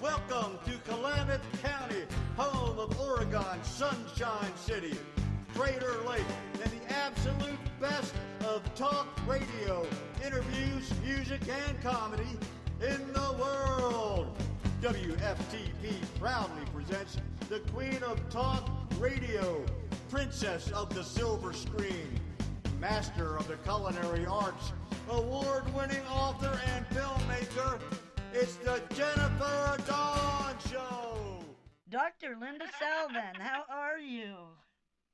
Welcome to Klamath County, home of Oregon, Sunshine City, Crater Lake, and the absolute best of talk radio, interviews, music, and comedy in the world. WFTP proudly presents the Queen of Talk Radio, Princess of the Silver Screen, Master of the Culinary Arts, award-winning author and filmmaker. It's the Jennifer Dawn Show. Dr. Linda Salvin, how are you?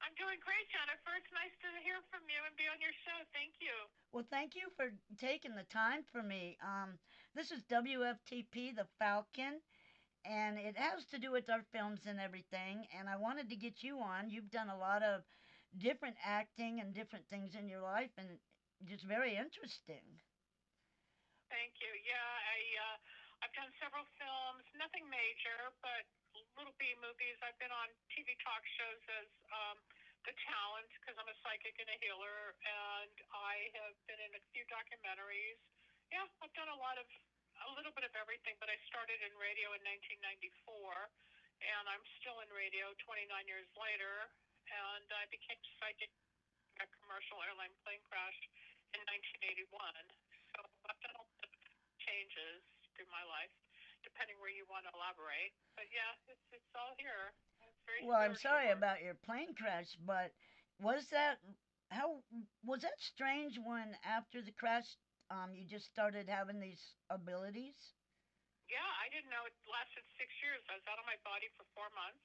I'm doing great, Jennifer. It's nice to hear from you and be on your show. Thank you. Well, thank you for taking the time for me. This is WFTP-The Falcon, and it has to do with our films and everything, and I wanted to get you on. You've done a lot of different acting and different things in your life, and just very interesting. Thank you. Yeah, I've done several films, nothing major, but little B movies. I've been on TV talk shows as the talent because I'm a psychic and a healer, and I have been in a few documentaries. Yeah, I've done a little bit of everything, but I started in radio in 1994, and I'm still in radio 29 years later, and I became psychic in a commercial airline plane crash in 1981. So I've done a lot of changes through my life, depending where you want to elaborate. But yeah, it's all here. It's very Well, I'm sorry work. about your plane crash, but was that strange when after the crash you just started having these abilities? Yeah, I didn't know it lasted 6 years. I was out of my body for 4 months.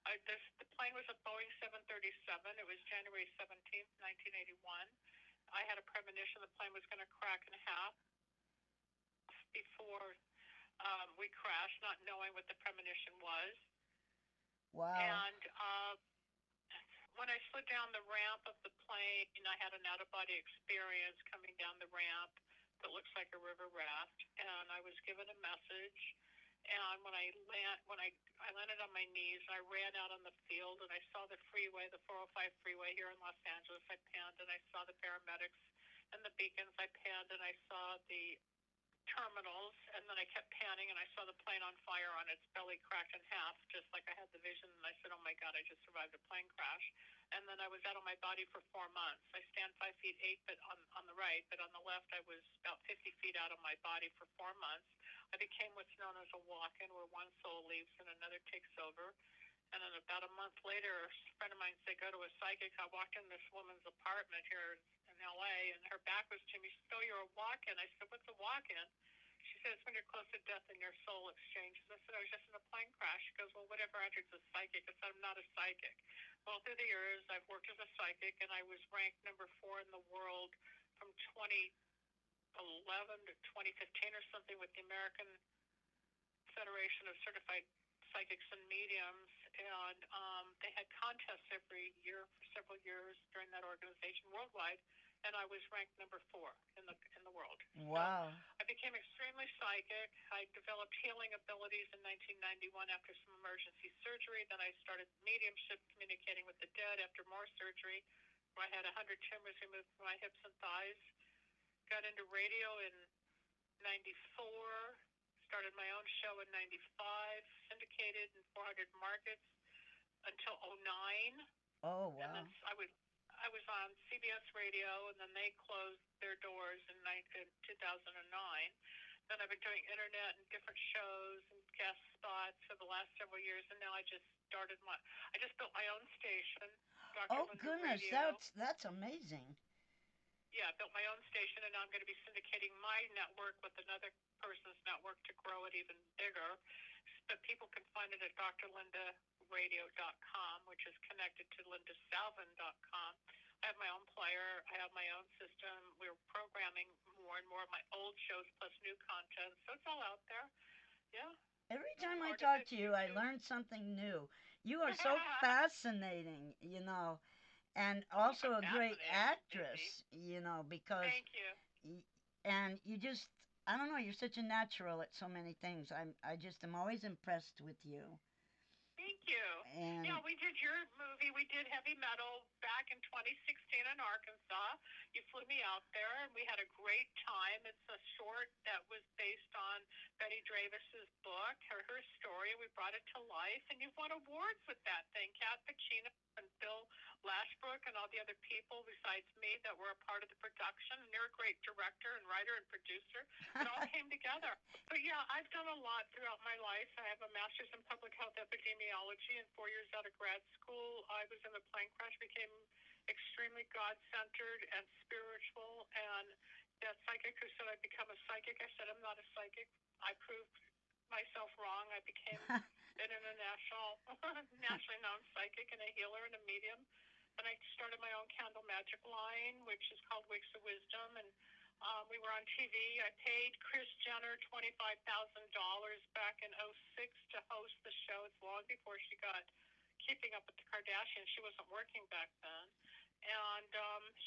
The plane was a Boeing 737. It was January 17th, 1981. I had a premonition the plane was going to crack in half before we crashed, not knowing what the premonition was. Wow. And when I slid down the ramp of the plane, I had an out-of-body experience coming down the ramp that looks like a river raft, and I was given a message. And when I landed on my knees, and I ran out on the field, and I saw the freeway, the 405 freeway here in Los Angeles. I panned, and I saw the paramedics and the beacons. I panned, and I saw the terminals, and then I kept panning, and I saw the plane on fire on its belly cracked in half, just like I had the vision, and I said, oh my God, I just survived a plane crash. And then I was out of my body for 4 months. I stand 5 feet 8 but on the right, but on the left I was about 50 feet out of my body for 4 months. I became what's known as a walk-in, where one soul leaves and another takes over. And then about a month later, a friend of mine said, go to a psychic. I walked in this woman's apartment here in L.A., and her back was to me. She said, oh, you're a walk-in. I said, what's a walk-in? She said, it's when you're close to death and your soul exchanges. I said, I was just in a plane crash. She goes, well, whatever enters a psychic. I said, I'm not a psychic. Well, through the years, I've worked as a psychic, and I was ranked number 4 in the world from 2011 to 2015 or something with the American Federation of Certified Psychics and Mediums, and they had contests every year for several years during that organization worldwide, and I was ranked number 4 in the world. Wow. So I became extremely psychic. I developed healing abilities in 1991 after some emergency surgery. Then I started mediumship, communicating with the dead after more surgery, where I had 100 tumors removed from my hips and thighs. Got into radio in 94. Started my own show in 95, syndicated in 400 markets until 2009. Oh, wow. And then I was on CBS Radio, and then they closed their doors in 2009. Then I've been doing internet and different shows and guest spots for the last several years, and now I just built my own station, Dr. Oh, Linda goodness, Radio. that's amazing. Yeah, I built my own station, and now I'm going to be syndicating my network with another person's network to grow it even bigger. But people can find it at drlindaradio.com, which is connected to lindasalvin.com. I have my own player. I have my own system. We're programming more and more of my old shows plus new content. So it's all out there. Yeah. Every time I talk to you, I learn something new. You are so fascinating, and also a great actress, because... Thank you. And you just, I don't know, you're such a natural at so many things. I just am always impressed with you. Thank you. Yeah, And we did your movie. We did heavy metal back in 2016 in Arkansas. You flew me out there, and we had a great time. It's a short that was based on Betty Davis's book, her story. We brought it to life, and you've won awards with that thing. Kat Pacino and Bill Lashbrook and all the other people besides me that were a part of the production. And you're a great director and writer and producer. It all came together. But yeah, I've done a lot throughout my life. I have a master's in public health epidemiology and 4 years out of grad school. I was in the plane crash, became extremely God-centered and spiritual. And that psychic who said I'd become a psychic, I said I'm not a psychic. I proved myself wrong. I became an international, nationally known psychic and a healer and a medium. And I started my own candle magic line, which is called Wicks of Wisdom. And we were on TV. I paid Kris Jenner $25,000 back in '06 to host the show. It's long before she got Keeping Up with the Kardashians. She wasn't working back then. And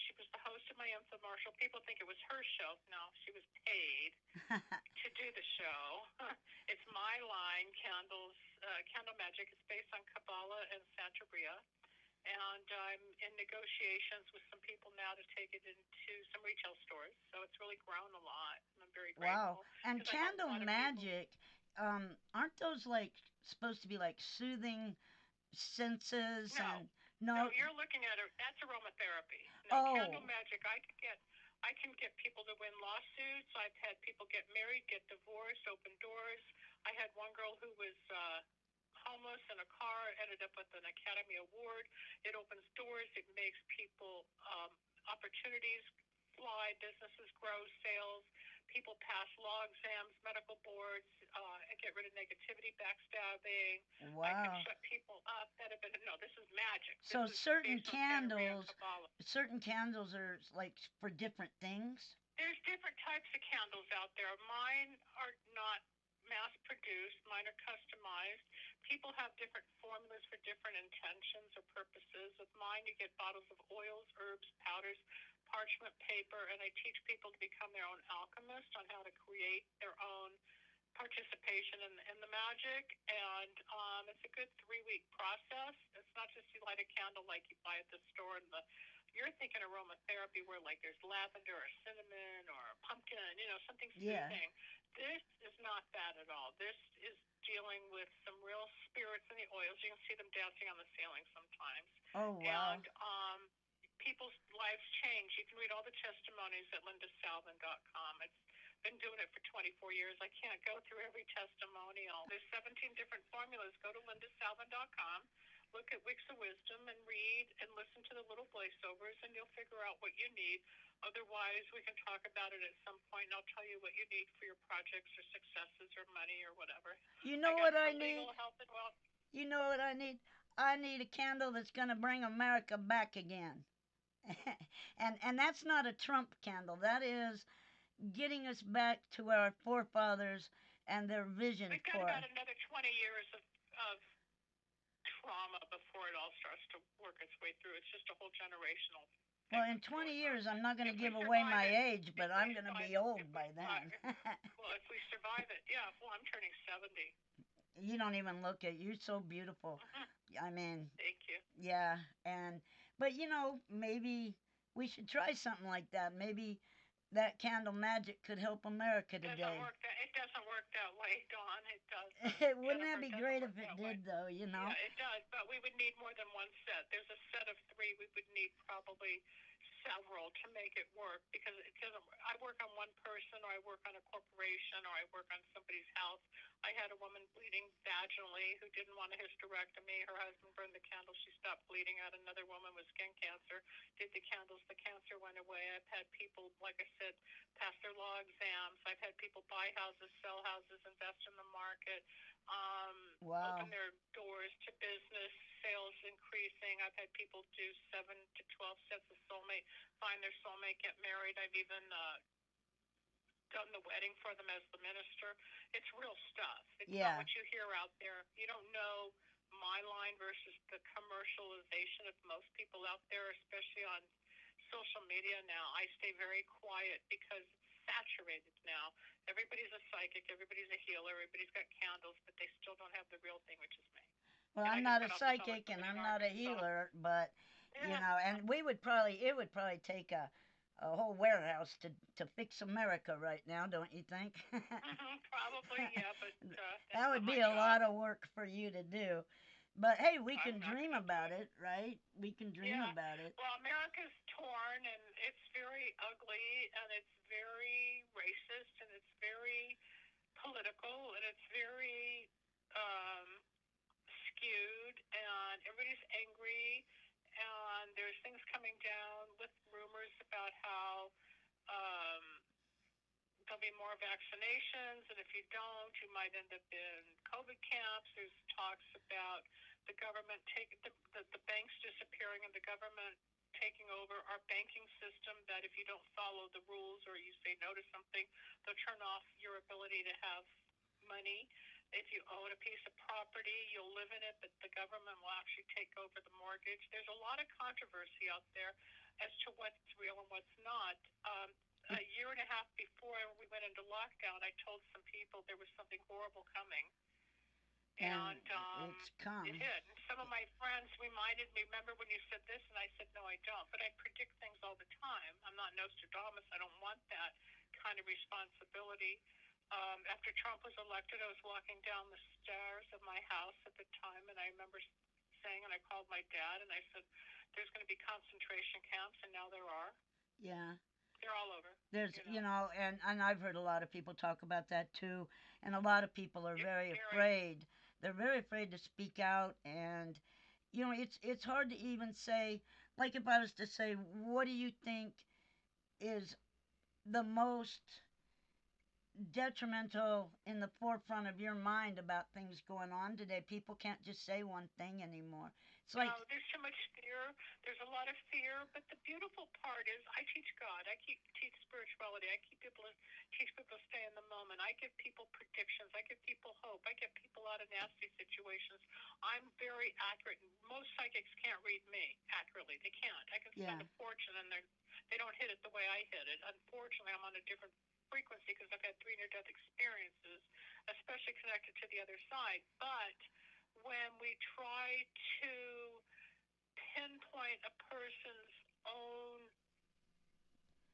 she was the host of my infomercial. People think it was her show. No, she was paid to do the show. It's my line, Candle Magic. It's based on Kabbalah and Santeria. And I'm in negotiations with some people now to take it into some retail stores. So it's really grown a lot. And I'm very wow. grateful. And 'Cause I help a candle lot of magic, aren't those like supposed to be like soothing senses No, and no, no? you're looking at it. That's aromatherapy. No, candle Oh, magic. I can get people to win lawsuits. I've had people get married, get divorced, open doors. I had one girl who was homeless in a car, ended up with an Academy Award. It opens doors. It makes people opportunities fly, businesses grow, sales. People pass law exams, medical boards, get rid of negativity, backstabbing. I can wow. shut people up that have been, no, this is magic. So This is certain based on Santeria and candles, Kabbalah. certain candles are like for different things. There's different types of candles out there. Mine are not mass produced, mine are customized. People have different formulas for different intentions or purposes. With mine, you get bottles of oils, herbs, powders, parchment paper, and I teach people to become their own alchemist on how to create their own participation in the magic. And it's a good 3-week process. It's not just you light a candle like you buy at the store and you're thinking aromatherapy where like there's lavender or cinnamon or pumpkin, something Yeah. soothing. This is not that at all. This is dealing with some real spirits in the oils. You can see them dancing on the ceiling sometimes. Oh, wow. And people's lives change. You can read all the testimonies at lindasalvin.com. It's been doing it for 24 years. I can't go through every testimonial. There's 17 different formulas. Go to lindasalvin.com. Look at Wicks of Wisdom and read and listen to the little voiceovers, and you'll figure out what you need. Otherwise, we can talk about it at some point, and I'll tell you what you need for your projects or successes or money or whatever. You I know got what I some need? legal help and well. You know what I need? I need a candle that's going to bring America back again. And that's not a Trump candle. That is getting us back to our forefathers and their vision We've got for. about another 20 years of trauma before it all starts to work its way through. It's just a whole generational thing Well, in that's 20 going on. years, I'm not going to If we give away survive my it, age, but I'm going to be old by then. well, if we survive it, yeah. Well, I'm turning 70. You don't even look it. You're so beautiful. I mean, Thank you. yeah. But maybe we should try something like that. Maybe that candle magic could help America today. It doesn't work that way, Dawn. It doesn't. Wouldn't that Jennifer, be it doesn't great work if it that way. did, though? Yeah, it does, but we would need more than one set. There's a set of 3. We would need probably several to make it work because it doesn't. I work on one person, or I work on a corporation, or I work on somebody's house. I had a woman bleeding vaginally who didn't want a hysterectomy. Her husband burned the candle. She stopped bleeding out. Another woman with skin cancer did the candles. The cancer went away. I've had people, like I said, pass their law exams. I've had people buy houses, sell houses, invest in the market, Wow. open their doors to business, sales increasing. I've had people do 7 to 12 sets of soulmate, find their soulmate, get married. I've even done the wedding for them as the minister. It's real stuff. It's not Yeah. what you hear out there. You don't know my line versus the commercialization of most people out there, especially on social media now. I stay very quiet because it's saturated now. Everybody's a psychic, everybody's a healer, everybody's got candles, but they still don't have the real thing, which is me. Well, And I I'm just not a got off the phone with psychic and somebody in I'm not a Arkansas. healer, but Yeah. and it would probably take a whole warehouse to fix America right now, don't you think? Probably, yeah, but that's That not would my be a job. lot of work for you to do. But hey, we I'm can not dream going to do about it. it, right? We can dream Yeah. about it. Well, America's torn, and it's very ugly, and it's very racist, and it's very political, and it's very um, skewed, and everybody's angry, and there's things coming down with rumors about how um, there'll be more vaccinations, and if you don't, you might end up in COVID camps. There's talks about the government taking the banks disappearing and the government taking over our banking system, that if you don't follow the rules or you say no to something, they'll turn off your ability to have money. If you own a piece of property, you'll live in it, but the government will actually take over the mortgage. There's a lot of controversy out there as to what's real and what's not. A year and a half before we went into lockdown, I told some people there was something horrible coming, And and it's come. it hit. And some of my friends reminded me, remember when you said this? And I said, no, I don't. But I predict things all the time. I'm not Nostradamus. I don't want that kind of responsibility. After Trump was elected, I was walking down the stairs of my house at the time, and I remember saying, and I called my dad, and I said, there's going to be concentration camps, and now there are. Yeah. They're all over, There's, you know. and I've heard a lot of people talk about that too. And a lot of people are It's very scary. afraid. They're very afraid to speak out. And, it's hard to even say, like if I was to say, what do you think is the most detrimental in the forefront of your mind about things going on today? People can't just say one thing anymore. It's No, like, there's too much fear. There's a lot of fear, but the beautiful part is I teach God. I teach spirituality. I teach people to stay in the moment. I give people predictions. I give people hope. I get people out of nasty situations. I'm very accurate. Most psychics can't read me accurately. They can't. I can yeah, spend a fortune, and they don't hit it the way I hit it. Unfortunately, I'm on a different frequency because I've had 3 near-death experiences, especially connected to the other side. But when we try to pinpoint a person's own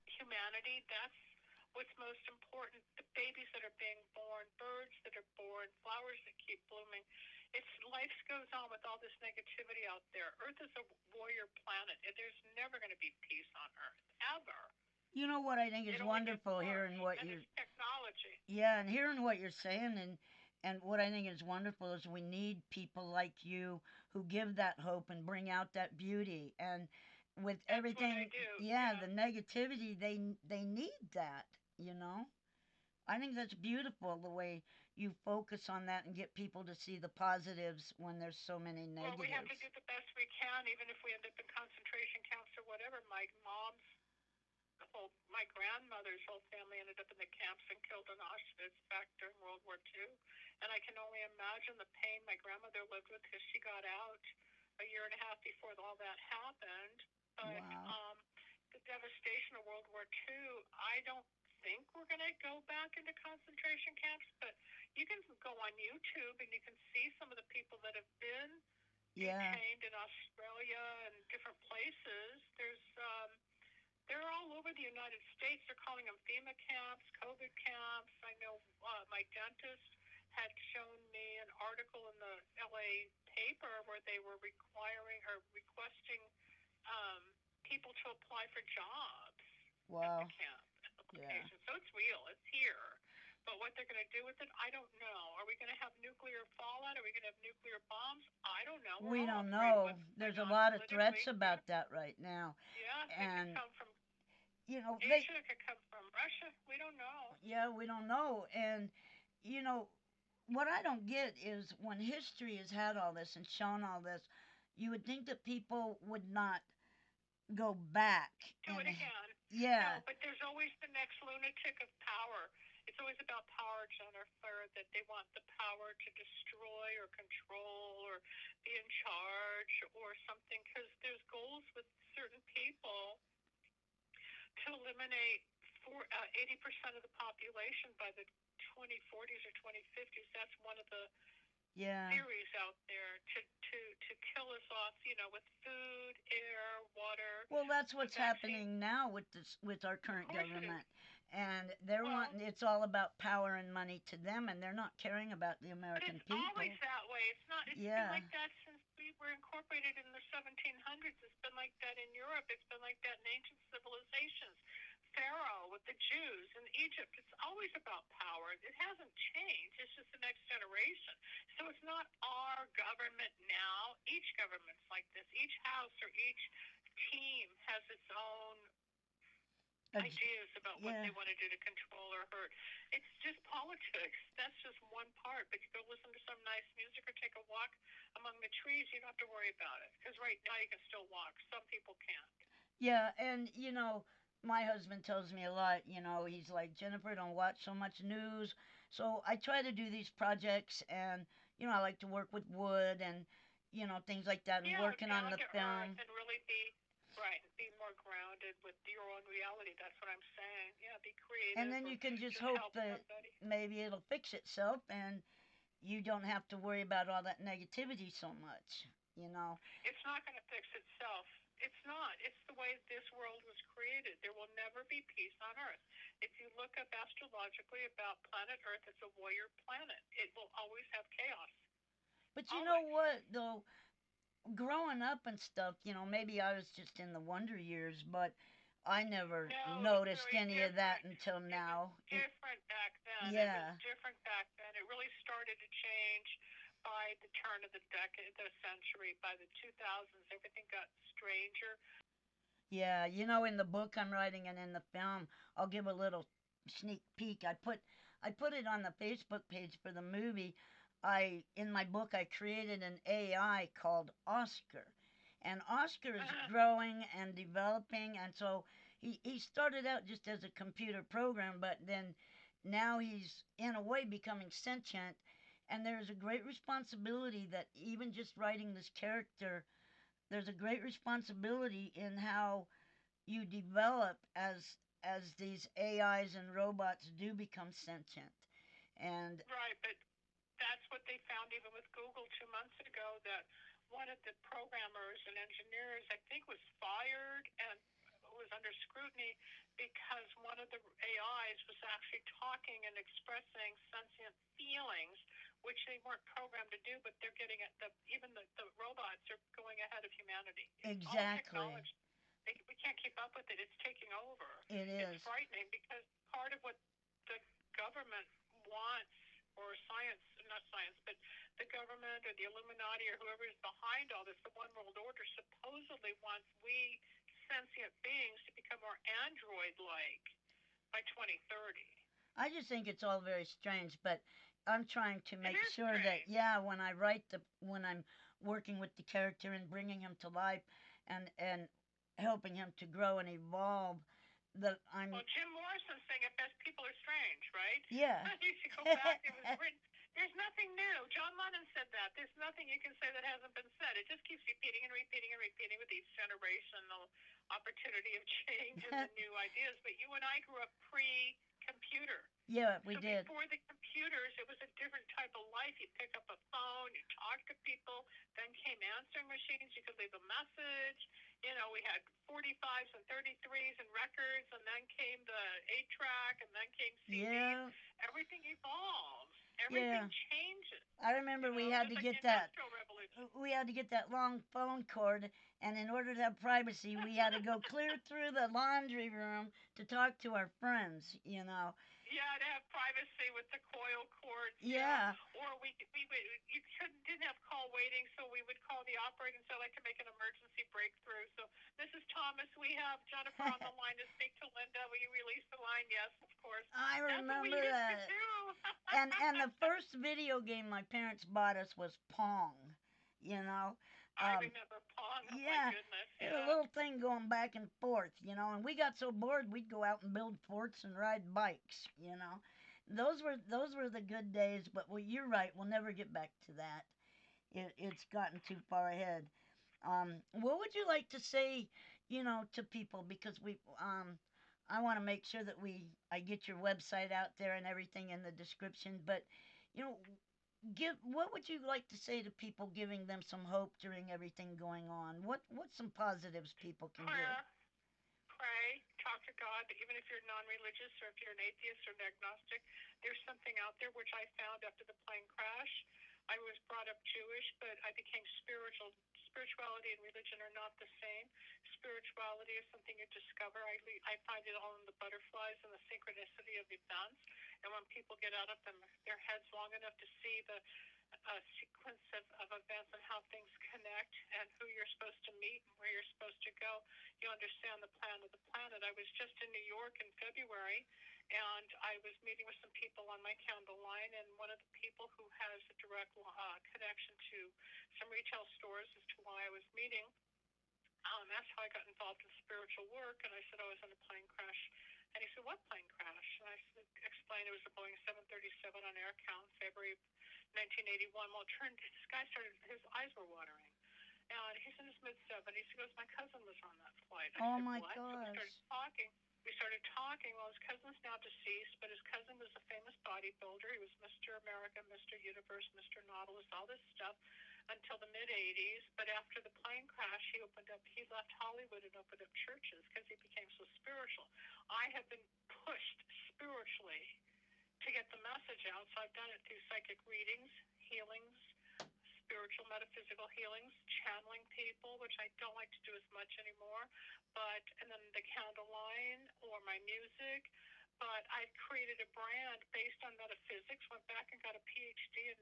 humanity, that's what's most important. The babies that are being born, birds that are born, flowers that keep blooming. It's life goes on with all this negativity out there. Earth is a warrior planet. There's never going to be peace on Earth, ever. you know what I think It is only gets wonderful worse. hearing what And you're it's technology. Yeah, and hearing what you're saying, and what I think is wonderful is we need people like you who give that hope and bring out that beauty. And with That's what I everything, do. yeah, Yeah. the negativity, they need that, you know? I think that's beautiful the way you focus on that and get people to see the positives when there's so many Well, we have to negatives. do the best we can, even if we end up in concentration camps or whatever. My grandmother's whole family ended up in the camps and killed in Auschwitz back during World War II. And I can only imagine the pain my grandmother lived with because she got out a year and a half before all that happened. But Wow. the devastation of World War II, I don't think we're going to go back into concentration camps, but you can go on YouTube and you can see some of the people that have been Yeah. detained in Australia and different places. They're all over the United States. They're calling them FEMA camps, COVID camps. I know my dentist had shown me an article in the LA paper where they were requiring or requesting um, people to apply for jobs at the Wow. camp Yeah. location. So it's real. It's here. But what they're going to do with it, I don't know. Are we going to have nuclear fallout? Are we going to have nuclear bombs? I don't know. We're We all don't afraid of know. what's going There's a on lot of threats politically. Yeah. about that right now. Yeah. It could And come from you know, they Asia. It could come from Russia. We don't know. yeah, we don't know. And, you know, what I don't get is when history has had all this and shown all this, you would think that people would not go back. Do And, it again. yeah, No, but there's always the next lunatic of power. It's always about power, Jennifer, that they want the power to destroy or control or be in charge or something because there's goals with certain people to eliminate 80% of the population by the 2040s or 2050s. That's one of the Yeah. theories out there to kill us off, with food, air, water, Well, that's the what's vaccine. happening now with this, with our Of current course it is. government, and they're Well, wanting. It's all about power and money to them, and they're not caring about the but American it's always people. that way. It's not. It's been Yeah. like that since we were incorporated in the 1700s. It's been like that in Europe. It's been like that in ancient civilizations. Pharaoh with the Jews in Egypt. It's always about power. It hasn't changed. It's just the next generation. So it's not our government now. Each government's like this. Each house or each team has its own Ag- ideas about what yeah. they want to do to control or hurt. It's just politics. That's just one part. But you go listen to some nice music or take a walk among the trees, you don't have to worry about it. Because right now you can still walk. Some people can't. Yeah, and my husband tells me a lot. He's like, Jennifer, don't watch so much news. So I try to do these projects, and I like to work with wood and things like that, and Yeah, working on down the to earth film. and really be right and be more grounded with your own reality. That's what I'm saying. Yeah, be And creative then or you can just just hope help that somebody. maybe it'll fix itself, and you don't have to worry about all that negativity so much. You know. It's not going to fix itself. It's not. It's the way this world was created. There will never be peace on Earth. If you look up astrologically about planet Earth, it's a warrior planet. It will always have chaos. But you know Always. what though, growing up and stuff, maybe I was just in the wonder years, but I never No, it's noticed very any of that different. until It was now. different back then. It was Yeah, different back then. It really started to change by the turn of the decade, the century. By the 2000s, everything got stranger. yeah. In the book I'm writing and in the film, I'll give a little sneak peek. I put it on the Facebook page for the movie. In my book I created an AI called Oscar, and Oscar is growing and developing, and so he started out just as a computer program, but then now he's in a way becoming sentient, and there's a great responsibility that even just writing this character, there's a great responsibility in how you develop as these AIs and robots do become sentient. And Right, but that's what they found even with Google 2 months ago, that one of the programmers and engineers, I think, was fired and was under scrutiny because one of the AIs was actually talking and expressing sentient feelings, which they weren't programmed to do, but they're getting at even the robots are going ahead of humanity. It's all exactly, technology. We can't keep up with it. It's taking over. it It's is. frightening because part of what the government wants, or science, not science, but the government or the Illuminati or whoever is behind all this, the One World Order supposedly wants we sentient beings to become more android like by 2030. I just think it's all very strange, but I'm trying to It make is sure that, strange. yeah, when I'm working with the character and bringing him to life, and helping him to grow and evolve, that I'm, Well, Jim Morrison's saying it best people are strange, right? yeah. You should go back. It was written. There's nothing new. John Lennon said that. There's nothing you can say that hasn't been said. It just keeps repeating and repeating and repeating with each generational opportunity of change and the new ideas. But you and I grew up pre-computer. Yeah, we So did. before the computers, it was a different type of life. You pick up a phone, you talk to people. Then came answering machines. You could leave a message. We had 45s and 33s and records, and then came the 8-track, and then came CDs. Yeah, Everything evolves. Everything yeah. changes. I remember Just like the Industrial Revolution. we had to get that long phone cord, and in order to have privacy we had to go clear through the laundry room to talk to our friends. Yeah, to have privacy with the coil cords, Yeah. or you didn't have call waiting, so we would call the operator and say, I'd like to make an emergency breakthrough. So, Mrs. Thomas, we have Jennifer on the line to speak to Linda. Will you release the line? Yes, of course. I That's what we remember used to that. do. And the first video game my parents bought us was Pong. You know, I remember Pong. Oh my yeah, goodness, it was a yeah. little thing going back and forth. And we got so bored we'd go out and build forts and ride bikes. Those were the good days. But you're right, we'll never get back to that. It's gotten too far ahead. What would you like to say, to people? Because I want to make sure that I get your website out there and everything in the description. But you know, What would you like to say to people, giving them some hope during everything going on? What's some positives people can do? Prayer, pray, talk to God. Even if you're non-religious or if you're an atheist or an agnostic, there's something out there which I found after the plane crash. I was brought up Jewish, but I became spiritual. Spirituality and religion are not the same. Spirituality is something you discover. I find it all in the butterflies and the synchronicity of events. And when people get out of their heads long enough to see the sequence of events and how things connect and who you're supposed to meet and where you're supposed to go, you understand the plan of the planet. I was just in New York in February, and I was meeting with some people on my candle line, and one of the people who has a direct connection to some retail stores as to why I was meeting asked how I got involved in spiritual work, and I said I was in a plane crash. And he said, what plane crash? And I explained it was a Boeing 737 on air count, February 1981. Well, it turned, this guy started, his eyes were watering. And he's in his mid-70s. He goes, my cousin was on that flight. I Oh said, my what? So we started gosh. talking. Well, his cousin's now deceased, but his cousin was a famous bodybuilder. He was Mr. America, Mr. Universe, Mr. Nautilus, all this stuff until the mid-'80s. But after the plane crash, he left Hollywood and opened up churches because he became so spiritual. I have been pushed spiritually to get the message out, so I've done it through psychic readings, healings, spiritual metaphysical healings, channeling people, which I don't like to do as much anymore, and then the candle line or my music. But I've created a brand based on metaphysics, went back and got a PhD in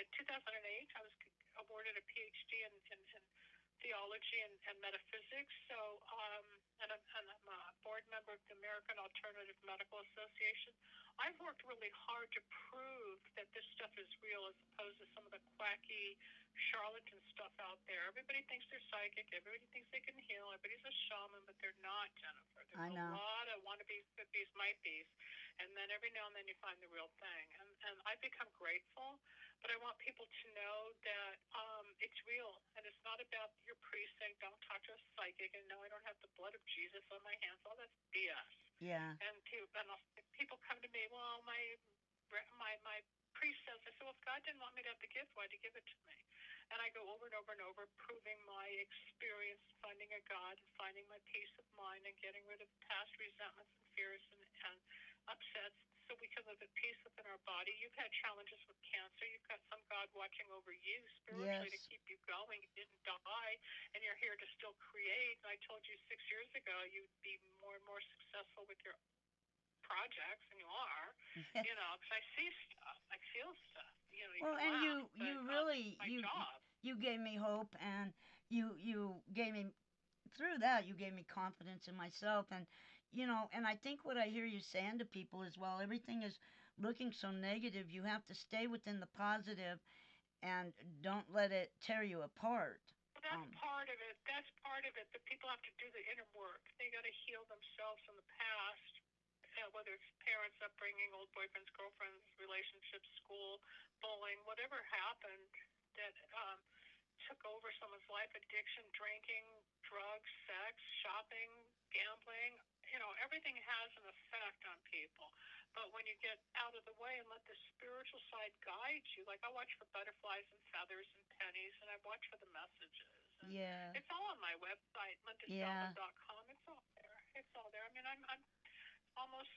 2008. I was awarded a PhD in theology and metaphysics. So, and I'm a board member of the American Alternative Medical Association. I've worked really hard to prove that this stuff is real as opposed to some of the quacky charlatan stuff out there. Everybody thinks they're psychic. Everybody thinks they can heal. Everybody's a shaman, but they're not, Jennifer. I There's a know. lot of wannabes, could-bes, might-bes, and then every now and then you find the real thing. And I've become grateful, but I want people to know that it's real, and it's not about your priest saying, don't talk to a psychic, and no, I don't have the blood of Jesus on my hands. All that's BS. Yeah. And people come to me, well, my priest says, I said, well, if God didn't want me to have the gift, why'd he give it to me? And I go over and over and over, proving my experience, finding a God, and finding my peace of mind, and getting rid of past resentments and fears and upsets, so we can live at peace within our body. You've had challenges with cancer. You've got some God watching over you spiritually to Yes. keep you going. You didn't die, and you're here to still create. And I told you 6 years ago you'd be more and more successful with your projects, and you are, because I see stuff, I feel stuff. You Well, can and laugh, but you really my job. you gave me hope, and you gave me, through that you gave me confidence in myself, and and I think what I hear you saying to people is, well, everything is looking so negative, you have to stay within the positive and don't let it tear you apart. Well, that's part of it. That's part of it. But people have to do the inner work. They got to heal themselves in the past, whether it's parents' upbringing, old boyfriends, girlfriends, relationships, school, bullying, whatever happened that took over someone's life, addiction, drinking, drugs, sex, shopping, gambling. Everything has an effect on people. But when you get out of the way and let the spiritual side guide you, like I watch for butterflies and feathers and pennies, and I watch for the messages. And Yeah. it's all on my website, Yeah. lindasalvin.com. It's all there. It's all there. I mean, I'm almost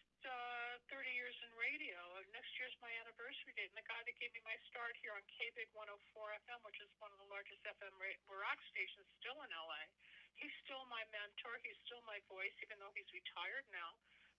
30 years in radio. Next year's my anniversary date. And the guy that gave me my start here on KBIG 104 FM, which is one of the largest FM rock stations still in LA, he's still my mentor. He's still my voice, even though he's retired now.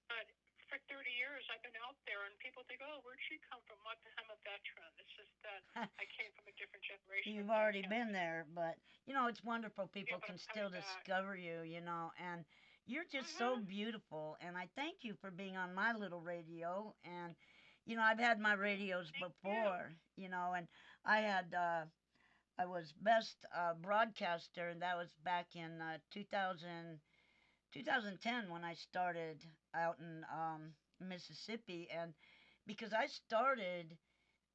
But for 30 years, I've been out there, and people think, oh, where'd she come from? What? I'm a veteran. It's just that I came from a different generation You've of already broadcasters. been there, but it's wonderful people Yeah, but can I'm coming still back. discover you, and you're just so beautiful, and I thank you for being on my little radio. And I've had my radios Thank you. before, and I had I was best broadcaster, and that was back in 2010 when I started out in Mississippi. And because I started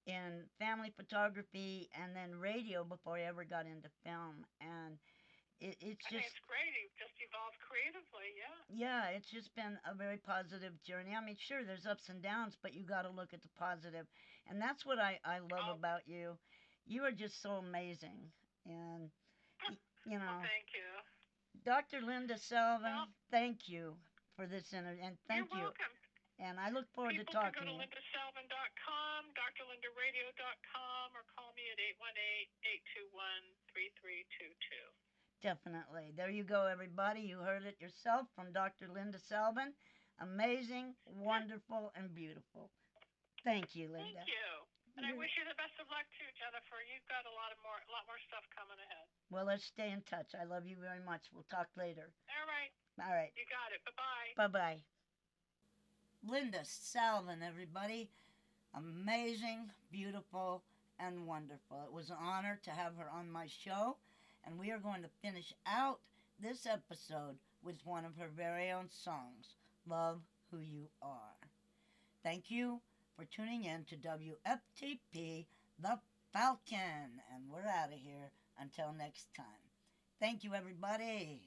in family photography and then radio before I ever got into film. And It's I think just, it's great. You've just evolved creatively, yeah. yeah, it's just been a very positive journey. I mean, sure, there's ups and downs, but you got to look at the positive. And that's what I love Oh, about you. You are just so amazing. And, you well, know, thank you. Dr. Linda Well, Salvin, thank you for this interview. And you're thank you. welcome. And I look forward to People can go talking to to you. lindasalvin.com, drlindaradio.com, or call me at 818-821-3322. Definitely. There you go, everybody. You heard it yourself from Dr. Linda Salvin. Amazing, wonderful, and beautiful. Thank you, Thank Linda. you. And I You're, wish you the best of luck too, Jennifer. You've got a lot more stuff coming ahead. well, let's stay in touch. I love you very much. We'll talk later. All right. All right. You got it. Bye-bye. Bye bye. Linda Salvin, everybody. Amazing, beautiful, and wonderful. It was an honor to have her on my show. And we are going to finish out this episode with one of her very own songs, Love Who You Are. Thank you for tuning in to WFTP, The Falcon. And we're out of here until next time. Thank you, everybody.